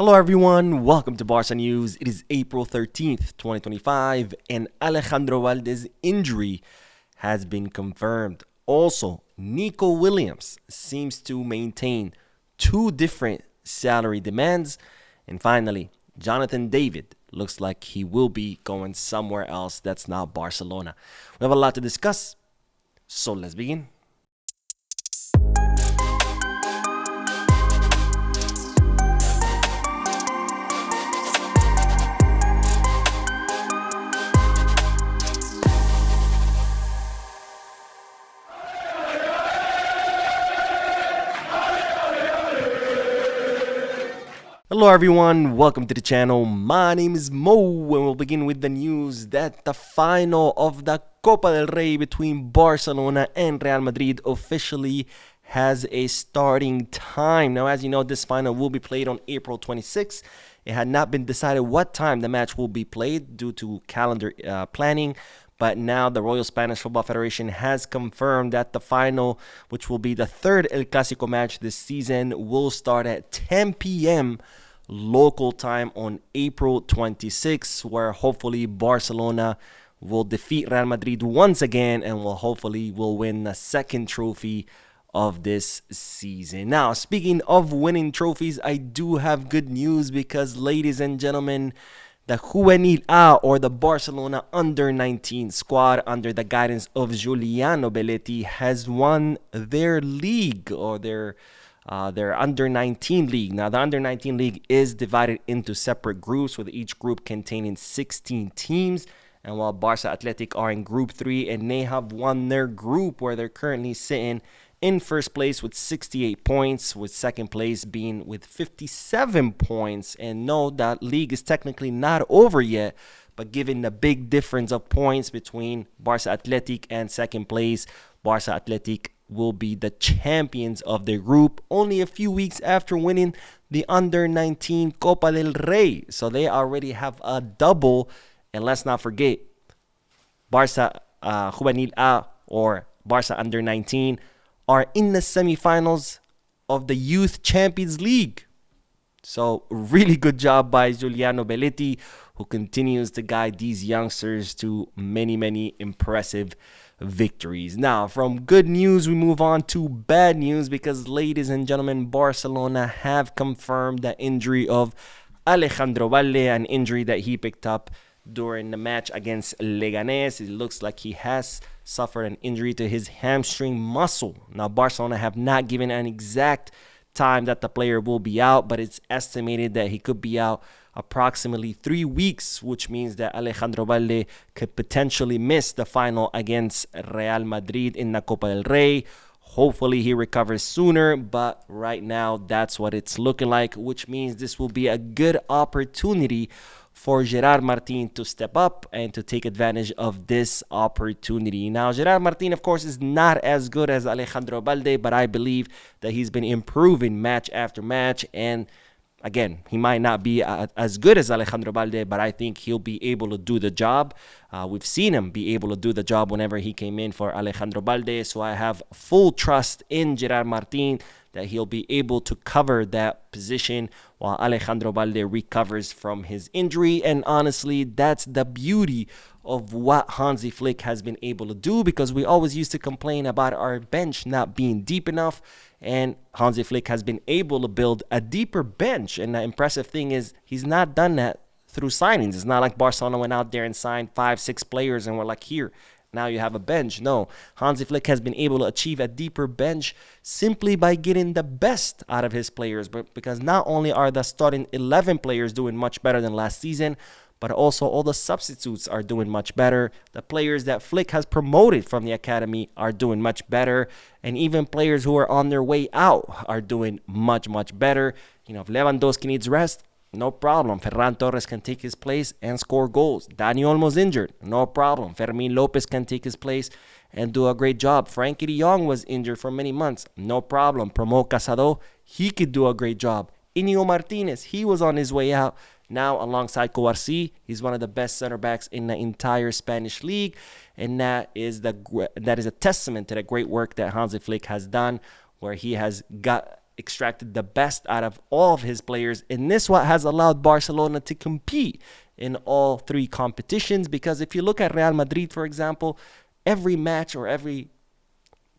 Hello everyone, welcome to Barca News. It is April 13th, 2025, and Alejandro Balde's injury has been confirmed. Also, Nico Williams seems to maintain two different salary demands. And finally, Jonathan David looks like he will be going somewhere else that's not Barcelona. We have a lot to discuss, so let's begin. Hello everyone, welcome to the channel. My name is Mo and we'll begin with the news that the final of the Copa del Rey between Barcelona and Real Madrid officially has a starting time. Now, as you know, this final will be played on April 26th. It had not been decided what time the match will be played due to calendar planning. But now the Royal Spanish Football Federation has confirmed that the final, which will be the third El Clásico match this season, will start at 10 p.m. local time on April 26, where hopefully Barcelona will defeat Real Madrid once again and will win the second trophy of this season. Now, speaking of winning trophies, I do have good news because, ladies and gentlemen, the Juvenil A, or the Barcelona Under-19 squad under the guidance of Giuliano Belletti, has won their league, or their Under-19 league. Now, the Under-19 league is divided into separate groups, with each group containing 16 teams. And while Barca Athletic are in Group 3, and they have won their group, where they're currently sitting in first place with 68 points, with second place being with 57 points. And no, that league is technically not over yet, but given the big difference of points between Barca Athletic and second place, Barca Athletic will be the champions of their group only a few weeks after winning the Under-19 Copa del Rey. So they already have a double. And let's not forget, Barca Juvenil A, or Barca Under-19, are in the semifinals of the Youth Champions League. So really good job by Giuliano Belletti, who continues to guide these youngsters to many, many impressive victories. Now, from good news, we move on to bad news because, ladies and gentlemen, Barcelona have confirmed the injury of Alejandro Balde, an injury that he picked up during the match against Leganés. It looks like he has suffered an injury to his hamstring muscle. Now, Barcelona have not given an exact time that the player will be out, but it's estimated that he could be out approximately 3 weeks, which means that Alejandro Balde could potentially miss the final against Real Madrid in the Copa del Rey. Hopefully he recovers sooner, but right now that's what it's looking like, which means this will be a good opportunity for Gerard Martin to step up and to take advantage of this opportunity. Now, Gerard Martin, of course, is not as good as Alejandro Balde, but I believe that he's been improving match after match. And again, he might not be as good as Alejandro Balde, but I think he'll be able to do the job. We've seen him be able to do the job whenever he came in for Alejandro Balde. So I have full trust in Gerard Martin that he'll be able to cover that position while Alejandro Balde recovers from his injury. And honestly, that's the beauty of what Hansi Flick has been able to do, because we always used to complain about our bench not being deep enough, and Hansi Flick has been able to build a deeper bench. And the impressive thing is he's not done that through signings. It's not like Barcelona went out there and signed 5-6 players and we're like, here, now you have a bench. No, Hansi Flick has been able to achieve a deeper bench simply by getting the best out of his players. But because not only are the starting 11 players doing much better than last season, but also all the substitutes are doing much better. The players that Flick has promoted from the academy are doing much better. And even players who are on their way out are doing much, much better. You know, if Lewandowski needs rest, no problem. Ferran Torres can take his place and score goals. Dani Olmo's injured. No problem. Fermin Lopez can take his place and do a great job. Frankie de Jong was injured for many months. No problem. Promo Casado, he could do a great job. Inigo Martinez, he was on his way out. Now, alongside Coarsi, he's one of the best center backs in the entire Spanish league. And that is a testament to the great work that Hansi Flick has done, where he has got extracted the best out of all of his players, and this what has allowed Barcelona to compete in all three competitions. Because if you look at Real Madrid, for example, every match or every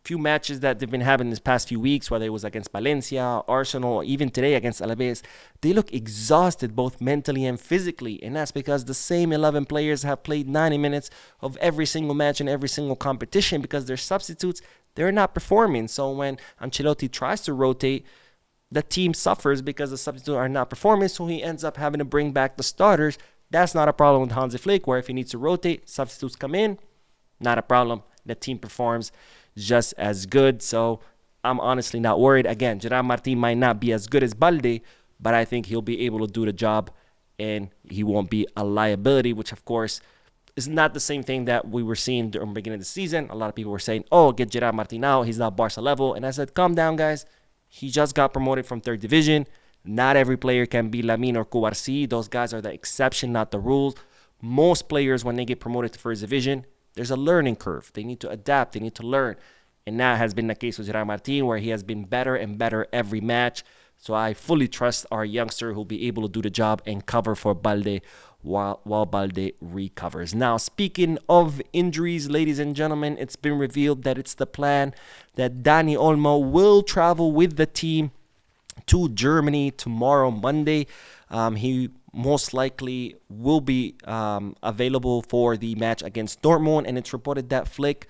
few matches that they've been having this past few weeks, whether it was against Valencia, Arsenal, or even today against Alaves, they look exhausted both mentally and physically. And that's because the same 11 players have played 90 minutes of every single match in every single competition, because their substitutes, they're not performing. So when Ancelotti tries to rotate, the team suffers because the substitutes are not performing, so he ends up having to bring back the starters. That's not a problem with Hansi Flick, where if he needs to rotate, substitutes come in, not a problem. The team performs just as good. So I'm honestly not worried. Again, Gerard Martin might not be as good as Balde, but I think he'll be able to do the job and he won't be a liability, which of course is not the same thing that we were seeing during the beginning of the season. A lot of people were saying, oh, get Gerard Martin out, he's not Barca level. And I said, calm down, guys. He just got promoted from 3rd division. Not every player can be Lamine or Kouarsi. Those guys are the exception, not the rules. Most players, when they get promoted to 1st division, there's a learning curve. They need to adapt. They need to learn. And that has been the case with Gerard Martin, where he has been better and better every match. So I fully trust our youngster who'll be able to do the job and cover for Balde while Balde recovers. Now, speaking of injuries, ladies and gentlemen, it's been revealed that it's the plan that Dani Olmo will travel with the team to Germany tomorrow, Monday. He most likely will be available for the match against Dortmund, and it's reported that Flick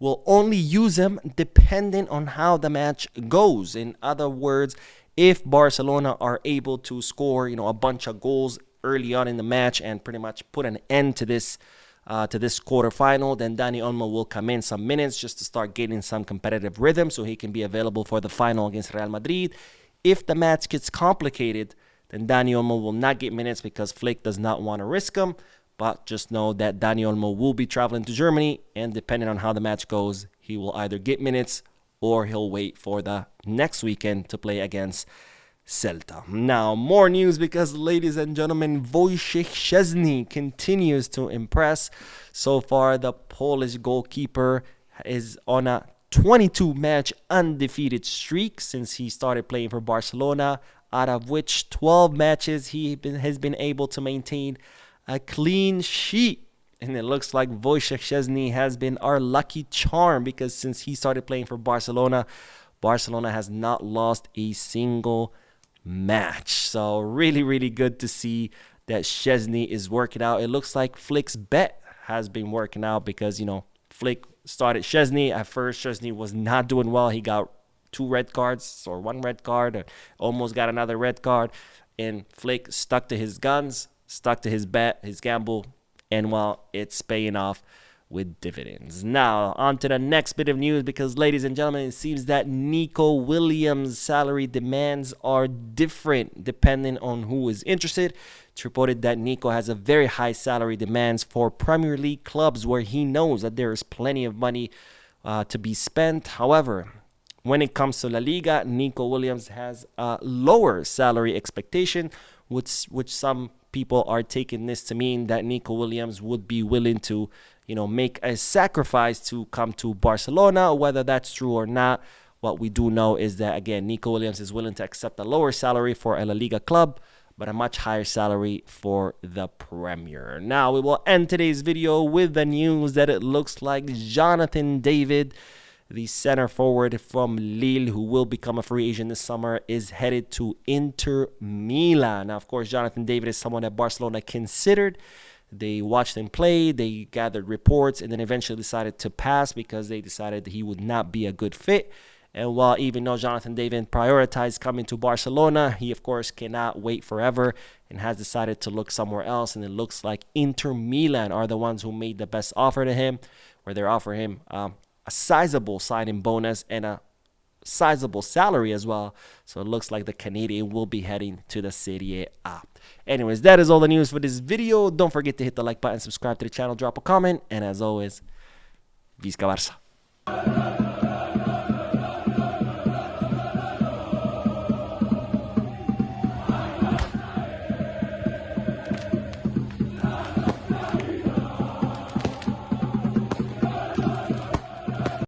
will only use him depending on how the match goes. In other words, if Barcelona are able to score, a bunch of goals early on in the match and pretty much put an end to this quarterfinal, then Dani Olmo will come in some minutes just to start getting some competitive rhythm so he can be available for the final against Real Madrid. If the match gets complicated, then Dani Olmo will not get minutes because Flick does not want to risk him. But just know that Dani Olmo will be traveling to Germany, and depending on how the match goes, he will either get minutes or he'll wait for the next weekend to play against Celta. Now, more news, because, ladies and gentlemen, Wojciech Szczesny continues to impress. So far, the Polish goalkeeper is on a 22-match undefeated streak since he started playing for Barcelona, out of which 12 matches he has been able to maintain a clean sheet. And it looks like Wojciech Szczesny has been our lucky charm, because since he started playing for Barcelona, Barcelona has not lost a single match. So really, really good to see that Szczesny is working out. It looks like Flick's bet has been working out because, Flick started Szczesny. At first, Szczesny was not doing well. He got 2 red cards or 1 red card, or almost got another red card. And Flick stuck to his guns, stuck to his bet, his gamble, and it's paying off with dividends. Now, on to the next bit of news, because, ladies and gentlemen, it seems that Nico Williams' salary demands are different depending on who is interested. It's reported that Nico has a very high salary demands for Premier League clubs where he knows that there is plenty of money to be spent. However, when it comes to La Liga, Nico Williams has a lower salary expectation, which some people are taking this to mean that Nico Williams would be willing to, make a sacrifice to come to Barcelona. Whether that's true or not, what we do know is that, again, Nico Williams is willing to accept a lower salary for a La Liga club, but a much higher salary for the Premier. Now, we will end today's video with the news that it looks like Jonathan David, the center forward from Lille, who will become a free agent this summer, is headed to Inter Milan. Now, of course, Jonathan David is someone that Barcelona considered. They watched him play, they gathered reports, and then eventually decided to pass because they decided that he would not be a good fit. And while even though Jonathan David prioritized coming to Barcelona, he, of course, cannot wait forever and has decided to look somewhere else. And it looks like Inter Milan are the ones who made the best offer to him, where they're offering him a sizable signing bonus and a sizable salary as well. So it looks like the Canadian will be heading to the Serie A. Anyways, that is all the news for this video. Don't forget to hit the like button, subscribe to the channel, drop a comment, and as always, Visca Barça.